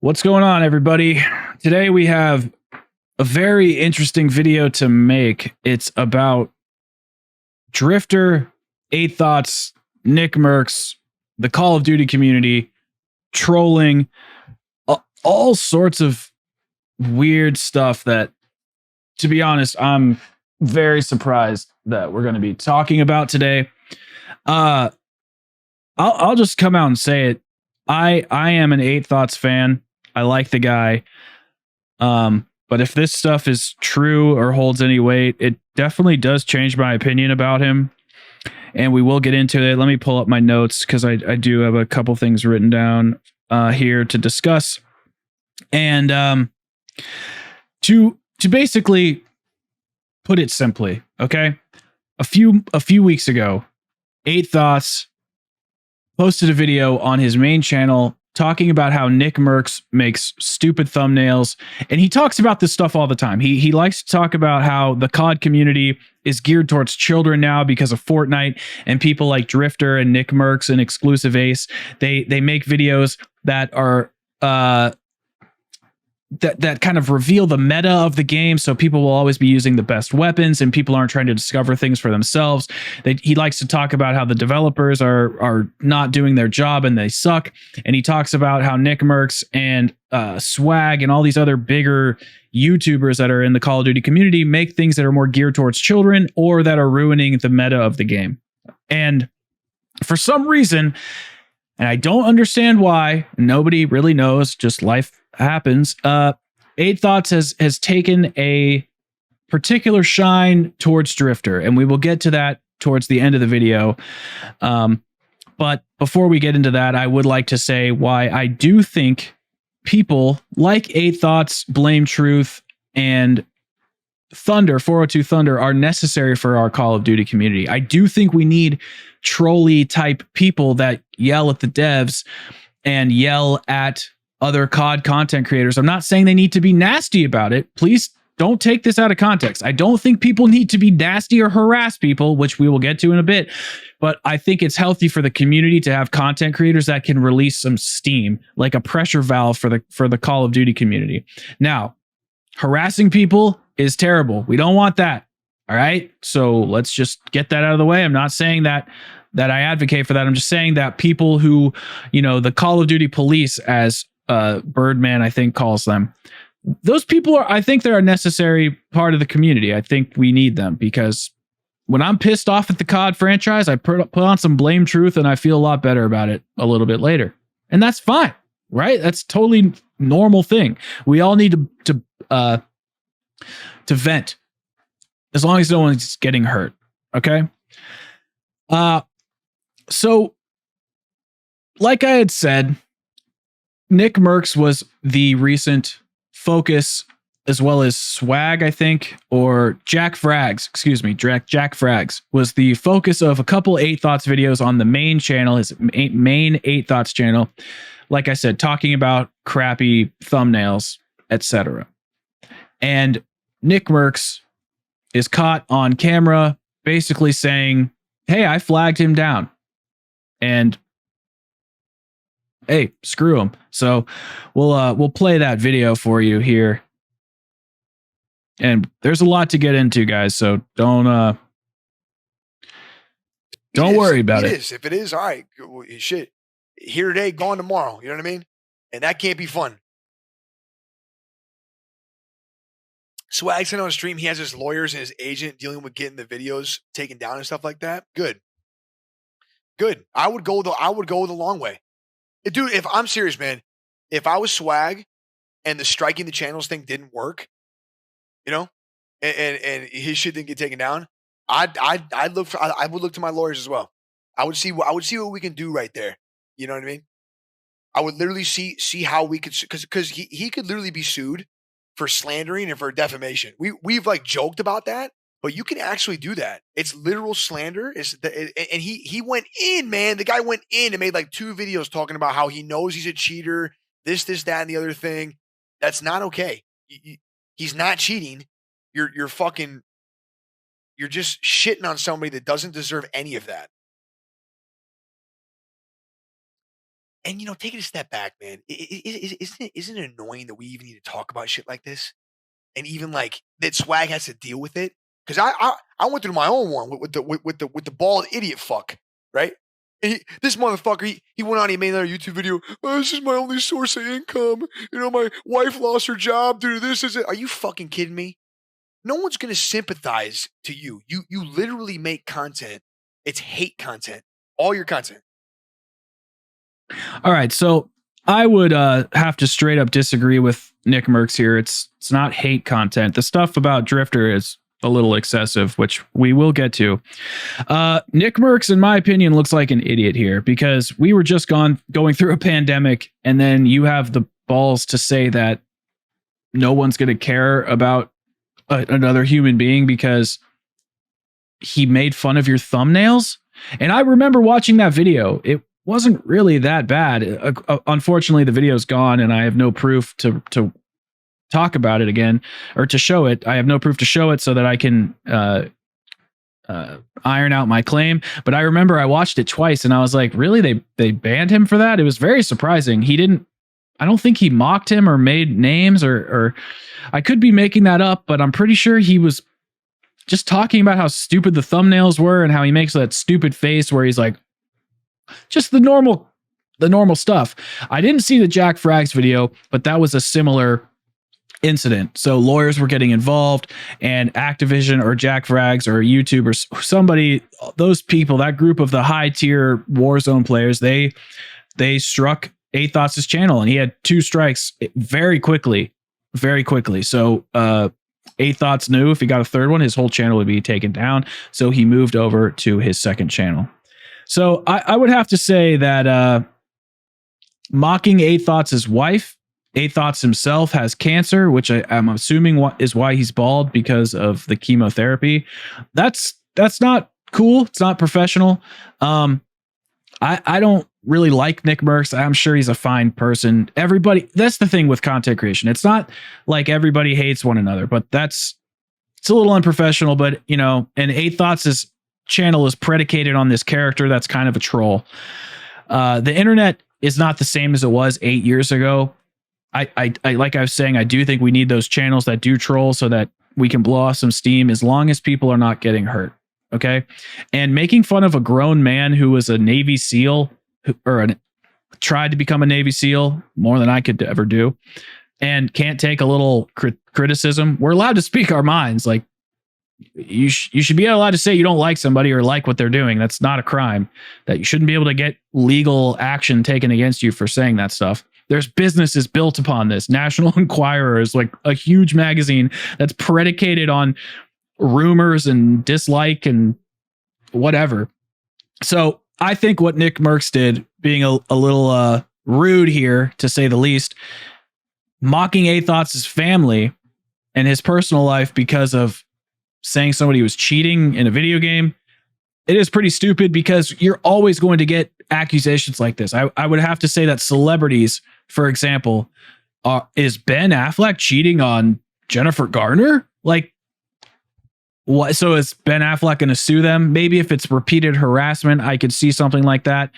What's going on, everybody? Today we have a very interesting video to make. It's about Drift0r, 8 Thoughts, Nick Mercs, the Call of Duty community, trolling, all sorts of weird stuff that, to be honest, I'm very surprised that we're going to be talking about today. I'll just come out and say it. I am an 8 Thoughts fan. I like the guy. But if this stuff is true or holds any weight, it definitely does change my opinion about him. And we will get into it. Let me pull up my notes because I do have a couple things written down here to discuss. And to basically put it simply, okay? A few weeks ago, 8 Thoughts posted a video on his main channel talking about how Nick Mercs makes stupid thumbnails. And he talks about this stuff all the time. He likes to talk about how the COD community is geared towards children now because of Fortnite, and people like Drift0r and Nick Mercs and Exclusive Ace, they make videos that are that kind of reveal the meta of the game, so people will always be using the best weapons and people aren't trying to discover things for themselves. He likes to talk about how the developers are not doing their job and they suck, and he talks about how Nick Mercs and Swag and all these other bigger YouTubers that are in the Call of Duty community make things that are more geared towards children or that are ruining the meta of the game. And for some reason, and I don't understand why, nobody really knows, just life happens, 8 Thoughts has taken a particular shine towards Drift0r, and we will get to that towards the end of the video. But before we get into that, I would like to say why I do think people like 8 Thoughts, Blame Truth, and Thunder, 402 Thunder, are necessary for our Call of Duty community. I do think we need trolley type people that yell at the devs and yell at other COD content creators. I'm not saying they need to be nasty about it. Please don't take this out of context. I don't think people need to be nasty or harass people, which we will get to in a bit. But I think it's healthy for the community to have content creators that can release some steam, like a pressure valve for the Call of Duty community. Now, harassing people is terrible. We don't want that. All right. So let's just get that out of the way. I'm not saying that I advocate for that. I'm just saying that people who, the Call of Duty police, as Birdman, I think, calls them, those people I think they're a necessary part of the community. I think we need them, because when I'm pissed off at the COD franchise, I put on some Blame Truth and I feel a lot better about it a little bit later. And that's fine, right? That's totally normal thing. We all need to vent, as long as no one's getting hurt. Okay. So like I had said, Nick Mercs was the recent focus, as well as Swag, I think, or Jack Frags, excuse me, Jack Frags was the focus of a couple 8 Thoughts videos on the main channel, his main 8 Thoughts channel. Like I said, talking about crappy thumbnails, etc. And Nick Mercs is caught on camera basically saying, hey, I flagged him down. And hey, screw him. So we'll play that video for you here. And there's a lot to get into, guys, so don't worry about it. If it is, all right, shit. Here today, gone tomorrow. You know what I mean? And that can't be fun. Swag said on stream he has his lawyers and his agent dealing with getting the videos taken down and stuff like that. Good. I would go the long way. Dude, if I'm serious, man, if I was Swag and the striking the channels thing didn't work, and his shit didn't get taken down, I would look to my lawyers as well. I would see what we can do right there. You know what I mean? I would literally see how we could, because he could literally be sued for slandering and for defamation. We've like joked about that, but you can actually do that. It's literal slander. And he went in, man. The guy went in and made like 2 videos talking about how he knows he's a cheater, this, that, and the other thing. That's not okay. He's not cheating. You're just shitting on somebody that doesn't deserve any of that. And take it a step back, man. Isn't it annoying that we even need to talk about shit like this, and even like that Swag has to deal with it? Because I went through my own one with the bald idiot fuck, right? And this motherfucker, he went on, he made another YouTube video. Oh, this is my only source of income. My wife lost her job due to this. Are you fucking kidding me? No one's gonna sympathize to you. You literally make content. It's hate content. All your content. All right, so I would have to straight up disagree with Nick Merckx here. It's not hate content. The stuff about Drift0r is a little excessive, which we will get to. Nick Merckx, in my opinion, looks like an idiot here because we were just going through a pandemic, and then you have the balls to say that no one's going to care about another human being because he made fun of your thumbnails. And I remember watching that video. It wasn't really that bad. Unfortunately, the video's gone, and I have no proof to talk about it again, or to show it. I have no proof to show it so that I can iron out my claim. But I remember I watched it twice, and I was like, really? They banned him for that? It was very surprising. I don't think he mocked him or made names, or I could be making that up, but I'm pretty sure he was just talking about how stupid the thumbnails were and how he makes that stupid face where he's like, just the normal stuff. I didn't see the Jack Frags video, but that was a similar incident. So lawyers were getting involved, and Activision or Jack Frags or YouTube or somebody, those people, that group of the high tier Warzone players, they struck Athos' channel, and he had 2 strikes very quickly. So Athos knew if he got a third one, his whole channel would be taken down. So he moved over to his second channel. So I would have to say that mocking Athos' wife, Athos himself has cancer, which I'm assuming is why he's bald, because of the chemotherapy. That's not cool. It's not professional. I don't really like Nick Merckx. I'm sure he's a fine person. That's the thing with content creation. It's not like everybody hates one another, but it's a little unprofessional. But and Athos' channel is predicated on this character that's kind of a troll. The internet is not the same as it was 8 years ago. I like I was saying, I do think we need those channels that do troll so that we can blow off some steam, as long as people are not getting hurt. Okay. And making fun of a grown man who was a Navy SEAL tried to become a Navy SEAL, more than I could ever do, and can't take a little criticism. We're allowed to speak our minds. Like, you should be allowed to say you don't like somebody or like what they're doing. That's not a crime. That you shouldn't be able to get legal action taken against you for saying that stuff. There's businesses built upon this. National Enquirer is like a huge magazine that's predicated on rumors and dislike and whatever. So I think what Nick Merckx did, being a little rude here, to say the least, mocking Athos' family and his personal life because of saying somebody was cheating in a video game, it is pretty stupid, because you're always going to get accusations like this. I would have to say that celebrities, for example, is Ben Affleck cheating on Jennifer Garner? Like, what? So is Ben Affleck going to sue them? Maybe if it's repeated harassment, I could see something like that.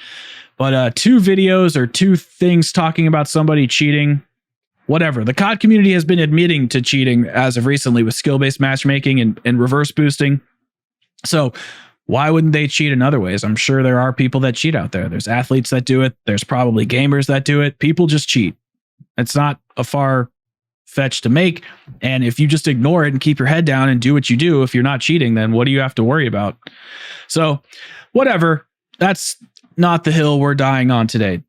But 2 videos or 2 things talking about somebody cheating, whatever. The COD community has been admitting to cheating as of recently with skill-based matchmaking and reverse boosting. So why wouldn't they cheat in other ways? I'm sure there are people that cheat out there. There's athletes that do it. There's probably gamers that do it. People just cheat. It's not a far fetch to make. And if you just ignore it and keep your head down and do what you do, if you're not cheating, then what do you have to worry about? So whatever. That's not the hill we're dying on today.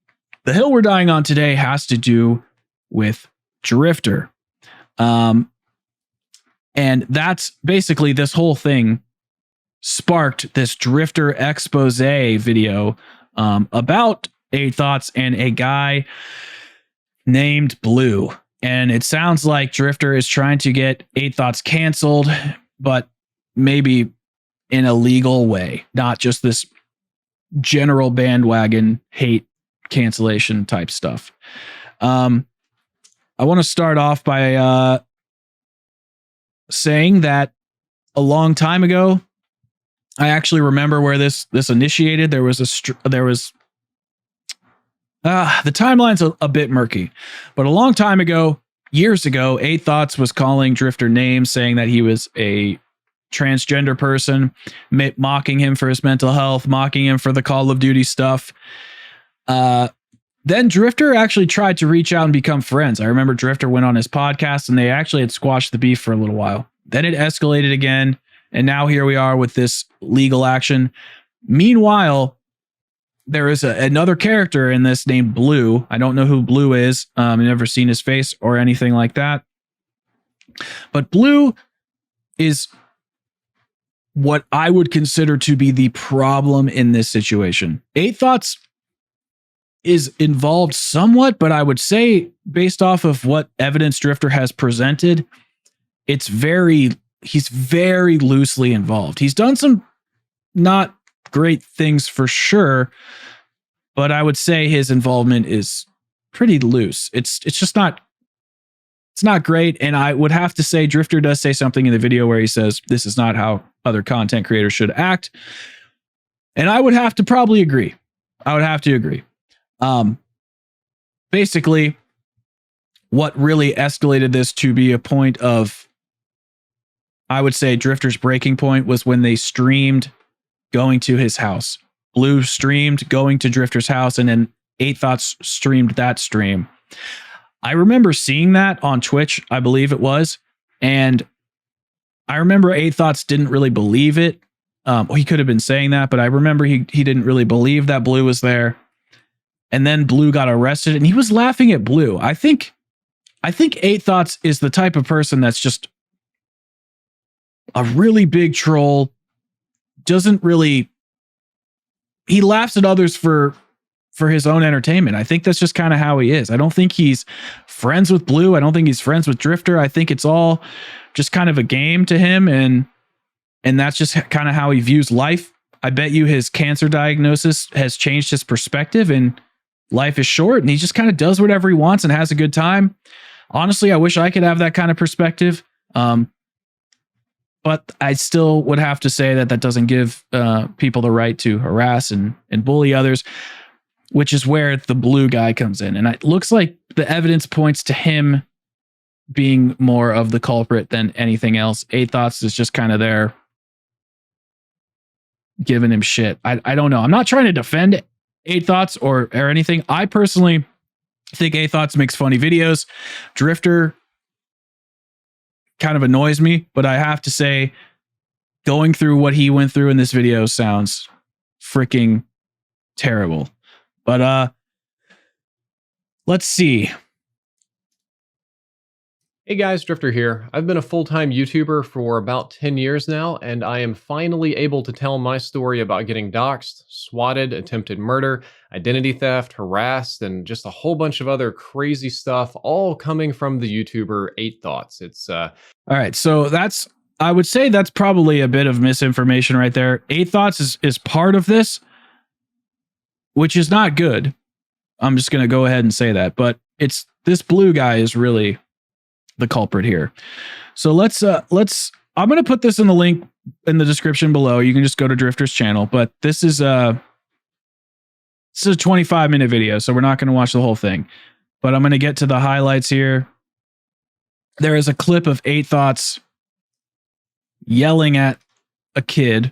The hill we're dying on today has to do with Drift0r. And that's basically, this whole thing sparked this Drift0r expose video about Athos and a guy named Blue. And it sounds like Drift0r is trying to get Athos canceled, but maybe in a legal way, not just this general bandwagon hate cancellation type stuff. I want to start off by saying that a long time ago, I actually remember where this initiated. There was The timeline's a bit murky, but a long time ago, years ago, 8thoughts was calling Drift0r names, saying that he was a transgender person, mocking him for his mental health, mocking him for the Call of Duty stuff. Then Drift0r actually tried to reach out and become friends. I remember Drift0r went on his podcast and they actually had squashed the beef for a little while. Then it escalated again, and now here we are with this legal action. Meanwhile, there is another character in this named Blue. I don't know who Blue is. I've never seen his face or anything like that. But Blue is what I would consider to be the problem in this situation. 8thoughts is involved somewhat, but I would say based off of what evidence Drift0r has presented, he's very loosely involved. He's done some not great things for sure, but I would say his involvement is pretty loose. It's just not, it's not great. And I would have to say Drift0r does say something in the video where he says, this is not how other content creators should act. And I would have to probably agree. I would have to agree. Basically, what really escalated this to be a point of, I would say Drift0r's breaking point was when they streamed going to his house. Blue streamed going to Drift0r's house, and then 8thoughts streamed that stream. I remember seeing that on Twitch, I believe it was, and I remember 8thoughts didn't really believe it. He could have been saying that, but I remember he didn't really believe that Blue was there. And then Blue got arrested, and he was laughing at Blue. I think 8thoughts is the type of person that's just a really big troll. He laughs at others for his own entertainment. I think that's just kind of how he is. I don't think he's friends with Blue. I don't think he's friends with Drift0r. I think it's all just kind of a game to him, and that's just kind of how he views life. I bet you his cancer diagnosis has changed his perspective, and life is short, and he just kind of does whatever he wants and has a good time. Honestly, I wish I could have that kind of perspective. But I still would have to say that doesn't give people the right to harass and bully others, which is where the Blue guy comes in. And it looks like the evidence points to him being more of the culprit than anything else. 8thoughts is just kind of there giving him shit. I don't know. I'm not trying to defend 8thoughts or anything. I personally think 8thoughts makes funny videos. Drift0r kind of annoys me, but I have to say, going through what he went through in this video sounds freaking terrible. But let's see. Hey guys, Drift0r here. I've been a full-time YouTuber for about 10 years now, and I am finally able to tell my story about getting doxxed, swatted, attempted murder, identity theft, harassed, and just a whole bunch of other crazy stuff, all coming from the YouTuber 8thoughts. It's all right, so I would say that's probably a bit of misinformation right there. 8thoughts is part of this, which is not good. I'm just gonna go ahead and say that, but it's this Blue guy is really the culprit here. So let's I'm going to put this in the link in the description below. You can just go to Drift0r's channel, but this is a 25-minute video, so we're not going to watch the whole thing, but I'm going to get to the highlights here. There is a clip of 8thoughts yelling at a kid.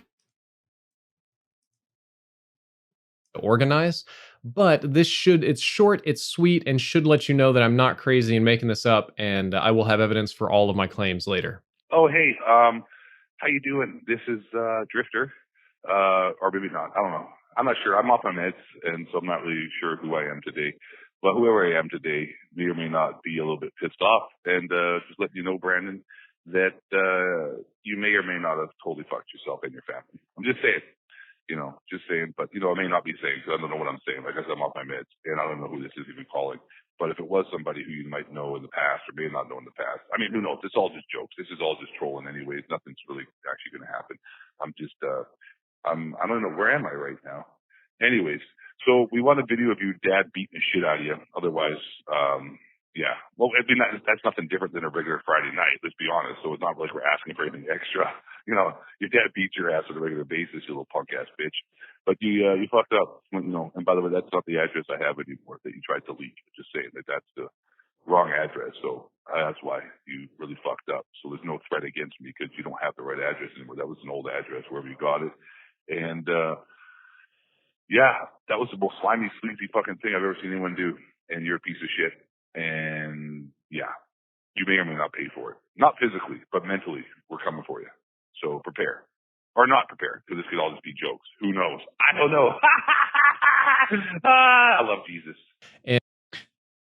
organize. But it's short, it's sweet, and should let you know that I'm not crazy and making this up, and I will have evidence for all of my claims later. Oh, hey, how you doing? This is Drift0r, or maybe not. I don't know. I'm not sure. I'm off my meds, and so I'm not really sure who I am today. But whoever I am today may or may not be a little bit pissed off. And just letting you know, Brandon, that you may or may not have totally fucked yourself and your family. I'm just saying. Just saying, but, I may not be saying, because I don't know what I'm saying. Like I said, I'm off my meds, and I don't know who this is even calling. But if it was somebody who you might know in the past or may not know in the past, I mean, who knows? It's all just jokes. This is all just trolling anyways. Nothing's really actually going to happen. I'm just, I don't know, where am I right now? Anyways, so we want a video of your dad beating the shit out of you. Otherwise, yeah. Well, I mean, that's nothing different than a regular Friday night, let's be honest. So it's not like we're asking for anything extra. your dad beats your ass on a regular basis, you little punk ass bitch. But you fucked up. And by the way, that's not the address I have anymore that you tried to leak. Just saying that's the wrong address. So that's why you really fucked up. So there's no threat against me because you don't have the right address anymore. That was an old address wherever you got it. And yeah, that was the most slimy, sleazy fucking thing I've ever seen anyone do. And you're a piece of shit. And yeah, you may or may not pay for it. Not physically, but mentally, we're coming for you. So prepare. Or not prepare, because this could all just be jokes. Who knows? I don't know. I love Jesus.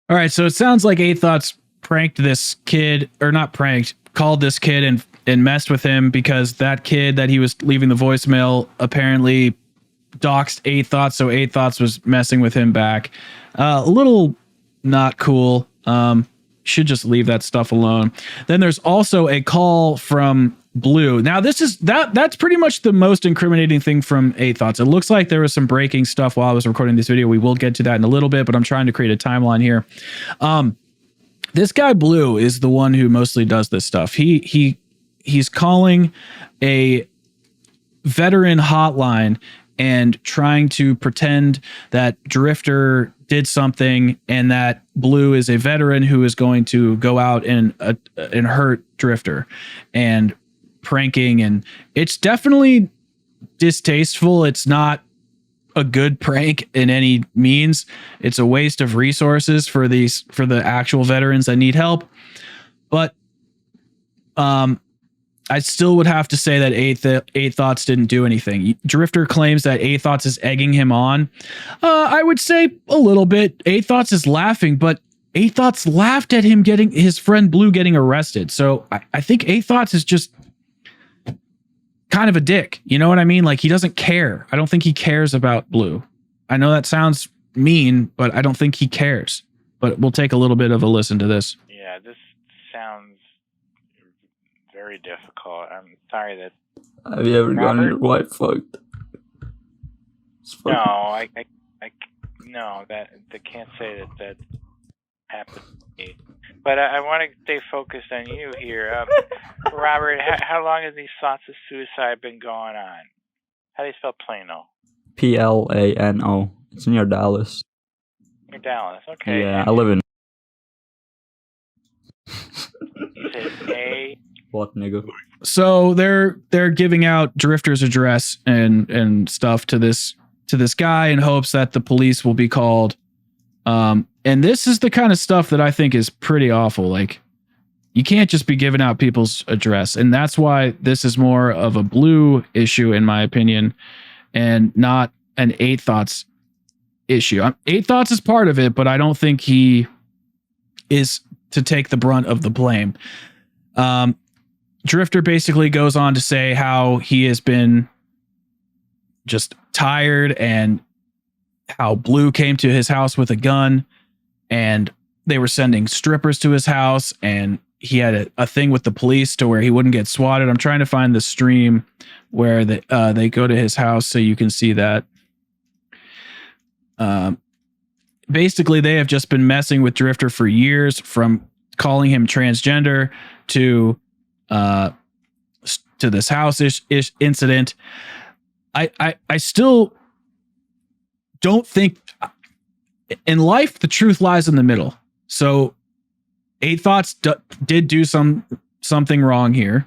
All right, so it sounds like 8 Thoughts pranked this kid, or not pranked, called this kid and messed with him because that kid that he was leaving the voicemail apparently doxed 8 Thoughts, so 8 Thoughts was messing with him back. A little not cool. Should just leave that stuff alone. Then there's also a call from Blue. Now that's pretty much the most incriminating thing from 8 Thoughts. It looks like there was some breaking stuff while I was recording this video. We will get to that in a little bit, but I'm trying to create a timeline here. This guy Blue is the one who mostly does this stuff. He's calling a veteran hotline and trying to pretend that Drift0r did something and that Blue is a veteran who is going to go out and hurt Drift0r and pranking. And it's definitely distasteful. It's not a good prank in any means. It's a waste of resources for the actual veterans that need help. But I still would have to say that 8 Thoughts didn't do anything. Drift0r claims that 8 Thoughts is egging him on. I would say a little bit. 8 Thoughts is laughing, but 8 Thoughts laughed at him getting his friend Blue getting arrested. So I think 8 Thoughts is just kind of a dick. You know what I mean? Like, he doesn't care. I don't think he cares about Blue. I know that sounds mean, but I don't think he cares. But we'll take a little bit of a listen to this. Yeah, this sounds very difficult. I'm sorry that. Have you ever gotten your wife fucked? No, no, that they can't say that happened to me. But I want to stay focused on you here, Robert. How long have these thoughts of suicide been going on? How do you spell Plano? Plano. It's near Dallas. Near Dallas, okay. Yeah, I live in. You said A. What, nigga? So they're giving out Drift0r's address and stuff to this guy in hopes that the police will be called. And this is the kind of stuff that I think is pretty awful. Like, you can't just be giving out people's address, and that's why this is more of a Blue issue, in my opinion, and not an 8 Thoughts issue. 8 Thoughts is part of it, but I don't think he is to take the brunt of the blame. Drift0r basically goes on to say how he has been just tired and how Blue came to his house with a gun and they were sending strippers to his house, and he had a thing with the police to where he wouldn't get swatted. I'm trying to find the stream where they go to his house so you can see that. Basically, they have just been messing with Drift0r for years, from calling him transgender to this house incident. I still don't think in life the truth lies in the middle. So 8 Thoughts did do something wrong here,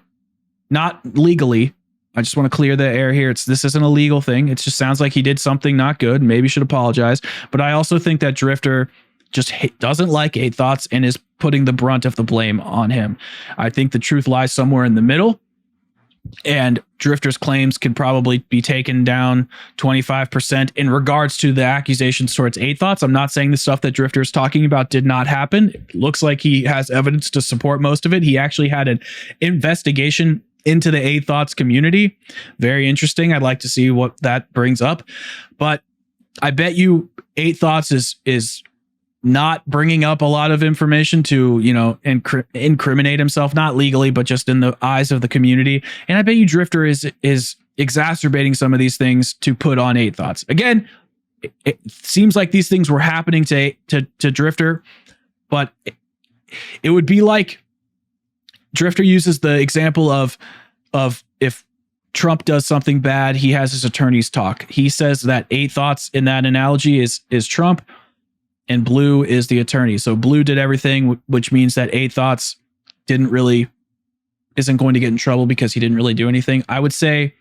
not legally. I just want to clear the air here. This isn't a legal thing. It just sounds like he did something not good. Maybe should apologize. But I also think that Drift0r just doesn't like 8 Thoughts and is putting the brunt of the blame on him. I think the truth lies somewhere in the middle. And Drift0r's claims could probably be taken down 25% in regards to the accusations towards 8 Thoughts. I'm not saying the stuff that Drift0r is talking about did not happen. It looks like he has evidence to support most of it. He actually had an investigation into the 8 Thoughts community. Very interesting. I'd like to see what that brings up. But I bet you 8 Thoughts is not bringing up a lot of information to, incriminate himself, not legally, but just in the eyes of the community. And I bet you Drift0r is exacerbating some of these things to put on 8 Thoughts. Again, it seems like these things were happening to Drift0r, but it would be like Drift0r uses the example of of if Trump does something bad, he has his attorneys talk. He says that 8 Thoughts in that analogy is Trump, and Blue is the attorney. So Blue did everything, which means that 8 Thoughts isn't going to get in trouble because he didn't really do anything. I would say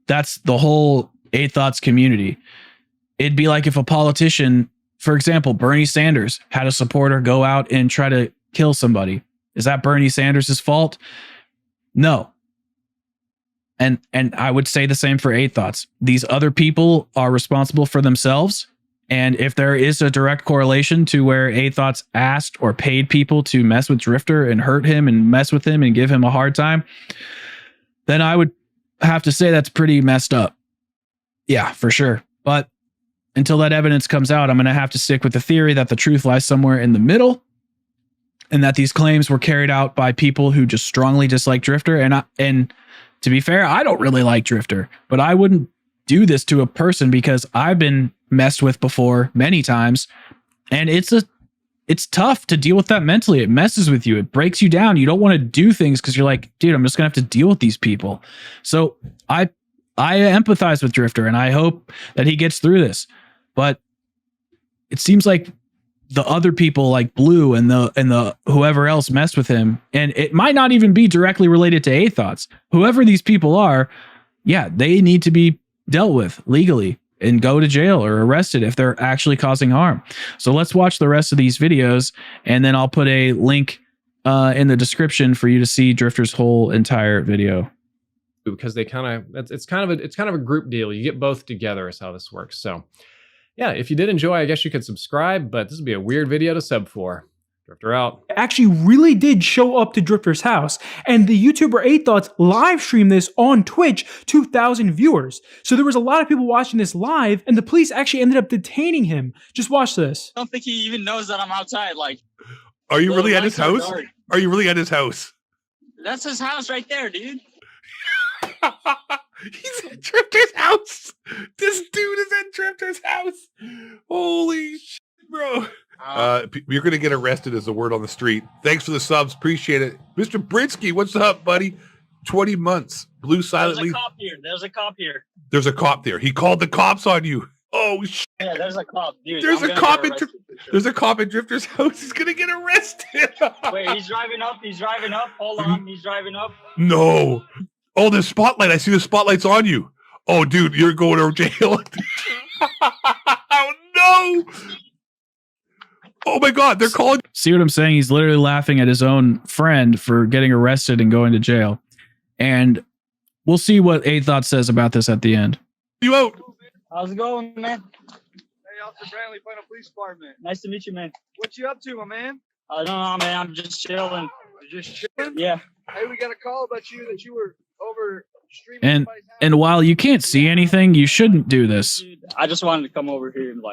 that's the whole 8 Thoughts community. It'd be like if a politician, for example, Bernie Sanders, had a supporter go out and try to kill somebody. Is that Bernie Sanders' fault? No. And I would say the same for 8 Thoughts. These other people are responsible for themselves. And if there is a direct correlation to where 8 Thoughts asked or paid people to mess with Drift0r and hurt him and mess with him and give him a hard time, then I would have to say that's pretty messed up. Yeah, for sure. But until that evidence comes out, I'm going to have to stick with the theory that the truth lies somewhere in the middle, and that these claims were carried out by people who just strongly dislike Drift0r. And to be fair, I don't really like Drift0r, but I wouldn't do this to a person because I've been messed with before many times, and it's tough to deal with that mentally. It messes with you. It breaks you down. You don't want to do things because you're like, dude, I'm just gonna have to deal with these people. So I empathize with Drift0r, and I hope that he gets through this. But it seems like the other people like Blue and the whoever else messed with him, and it might not even be directly related to 8 Thoughts. Whoever these people are, yeah, they need to be dealt with legally and go to jail or arrested if they're actually causing harm. So let's watch the rest of these videos, and then I'll put a link in the description for you to see Drift0r's whole entire video. Because they it's kind of a group deal. You get both together is how this works. So yeah, if you did enjoy, I guess you could subscribe, but this would be a weird video to sub for. Drift0r out. Actually really did show up to Drift0r's house, and the YouTuber 8 Thoughts live streamed this on Twitch, 2,000 viewers. So there was a lot of people watching this live, and the police actually ended up detaining him. Just watch this. I don't think he even knows that I'm outside. Like, are you really at his house? Are you really at his house? That's his house right there, dude. He's at Drift0r's house. This dude is at Drift0r's house. Holy shit, bro. You're gonna get arrested is the word on the street. Thanks for the subs, appreciate it. Mr. Brinsky, what's up, buddy? 20 months. Blue silently. There's a cop here. There's a cop here. There's a cop there. He called the cops on you. Oh shit. Yeah, there's a cop, dude. There's a cop at Drift0r's house. He's gonna get arrested. Wait, he's driving up. He's driving up. Hold on. He's driving up. No. Oh, the spotlight. I see the spotlight's on you. Oh, dude, you're going to jail. Oh no. Oh my God, they're calling. See what I'm saying? He's literally laughing at his own friend for getting arrested and going to jail. And we'll see what 8 Thoughts says about this at the end. You out. How's it going, man? Hey, Officer Brantley, Final Police Department. Nice to meet you, man. What you up to, my man? I don't know, man. I'm just chilling. You're just chilling? Yeah. Hey, we got a call about you that you were over streaming. And while you can't see anything, you shouldn't do this. Dude, I just wanted to come over here and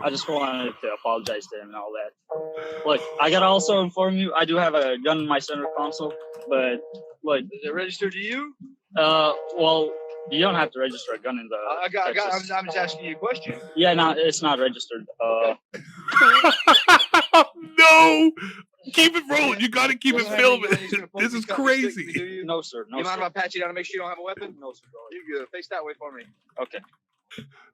I just wanted to apologize to him and all that. Look, I gotta also inform you, I do have a gun in my center console, but look, is it registered to you? Well, you don't have to register a gun in the. I'm just asking you a question. Yeah, no, it's not registered. No. Keep it rolling. You got to keep it filming. This is crazy. No, sir. No, you mind sir. if I pat you down to make sure you don't have a weapon? No, sir. You good. Face that way for me. Okay.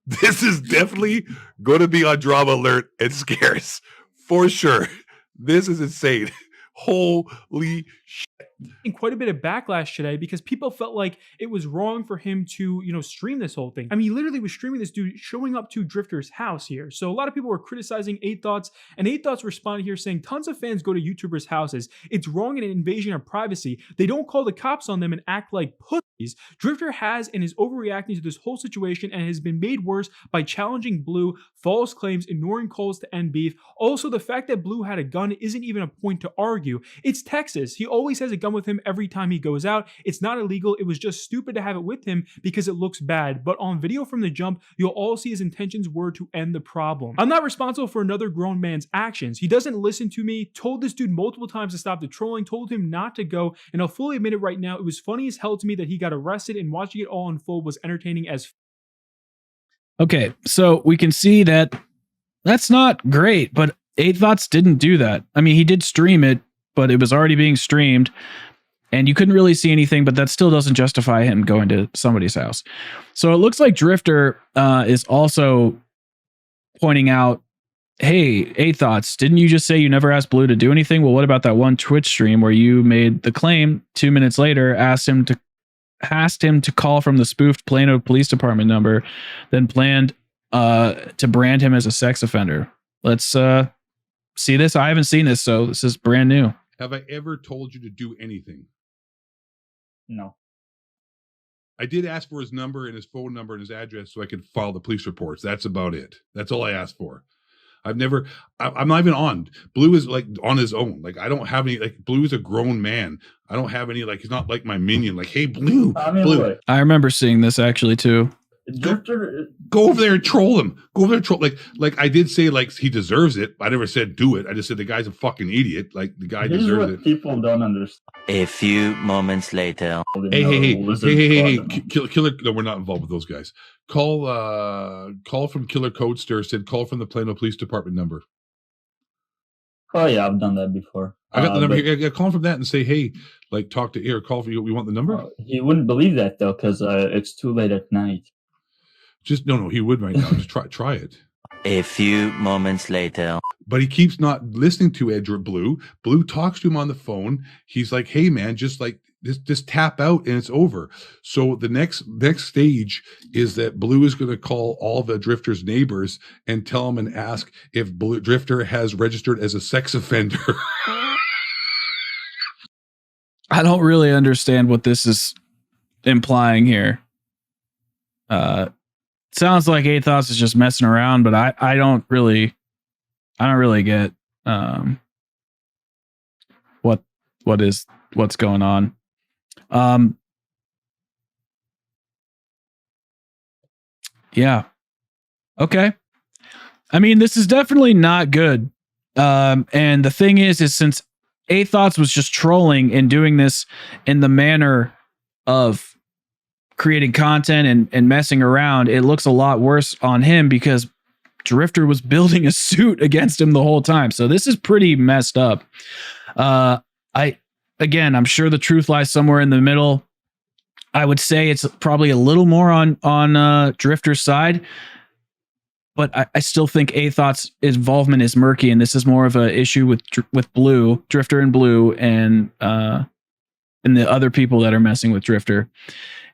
This is definitely going to be on Drama Alert and Scarce. For sure. This is insane. Holy shit. Quite a bit of backlash today because people felt like it was wrong for him to, stream this whole thing. I mean, he literally was streaming this dude showing up to Drift0r's house here. So a lot of people were criticizing 8 Thoughts, and 8 Thoughts responded here saying tons of fans go to YouTubers' houses. It's wrong and an invasion of privacy. They don't call the cops on them and act like pussies. Drift0r has and is overreacting to this whole situation and has been made worse by challenging Blue, false claims, ignoring calls to end beef. Also, the fact that Blue had a gun isn't even a point to argue. It's Texas. He always has a gun with him every time he goes out. It's not illegal. It was just stupid to have it with him because it looks bad. But on video from the jump, you'll all see his intentions were to end the problem. I'm not responsible for another grown man's actions. He doesn't listen to me, told this dude multiple times to stop the trolling, told him not to go, and I'll fully admit it right now, it was funny as hell to me that he got arrested, and watching it all unfold was entertaining as Okay, so we can see that that's not great, but 8 Thoughts didn't do that. I mean, he did stream it, but it was already being streamed. and you couldn't really see anything, but that still doesn't justify him going to somebody's house. So it looks like Drifter is also pointing out, hey, A-Thoughts, didn't you just say you never asked Blue to do anything? Well, what about that one Twitch stream where you made the claim 2 minutes later, asked him to call from the spoofed Plano Police Department number, then planned to brand him as a sex offender? Let's see this. I haven't seen this, so this is brand new. Have I ever told you to do anything? No. I did ask for his number and his phone number and his address so I could file the police reports. That's about it. That's all I asked for. I'm not even on. Blue is like on his own. Like I don't have any, like Blue is a grown man. I don't have any, like, he's not like my minion. Like, hey, Blue. Blue. I remember seeing this actually too. Go over there and troll him. Go over there and troll. Like I did say, like, he deserves it. I never said do it. I just said the guy's a fucking idiot. Like the guy deserves it. People don't understand. A few moments later. Hey, Killer. No, we're not involved with those guys. Call from Killer Codester. Said call from the Plano Police Department number. Oh yeah, I've done that before. I got the number here. Yeah, call from that and say, hey, like, talk to here. Call for you. We want the number. He wouldn't believe that though, because it's too late at night. Just no. He would right now. Just try it. A few moments later. But he keeps not listening to Edward Blue. Blue talks to him on the phone. He's like, hey man, just like just tap out and it's over. So the next stage is that Blue is going to call all the Drifter's neighbors and tell them and ask if Blue Drifter has registered as a sex offender. I don't really understand what this is implying here. Sounds like A-Thoughts is just messing around, but I don't really get what's going on. Yeah. Okay. I mean, this is definitely not good. And the thing is since A-Thoughts was just trolling and doing this in the manner of creating content and messing around, it looks a lot worse on him because Drifter was building a suit against him the whole time. So this is pretty messed up. I'm sure the truth lies somewhere in the middle. I would say it's probably a little more on Drifter's side, but I still think A-Thought's involvement is murky, and this is more of an issue with Blue, Drifter and Blue, and the other people that are messing with Drifter.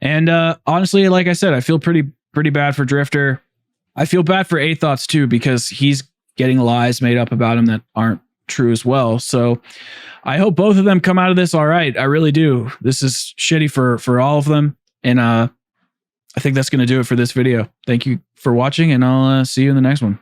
And honestly, like I said, I feel pretty bad for Drifter. I feel bad for A-Thoughts too, because he's getting lies made up about him that aren't true as well. So I hope both of them come out of this all right. I really do. This is shitty for all of them. And I think that's going to do it for this video. Thank you for watching, and I'll see you in the next one.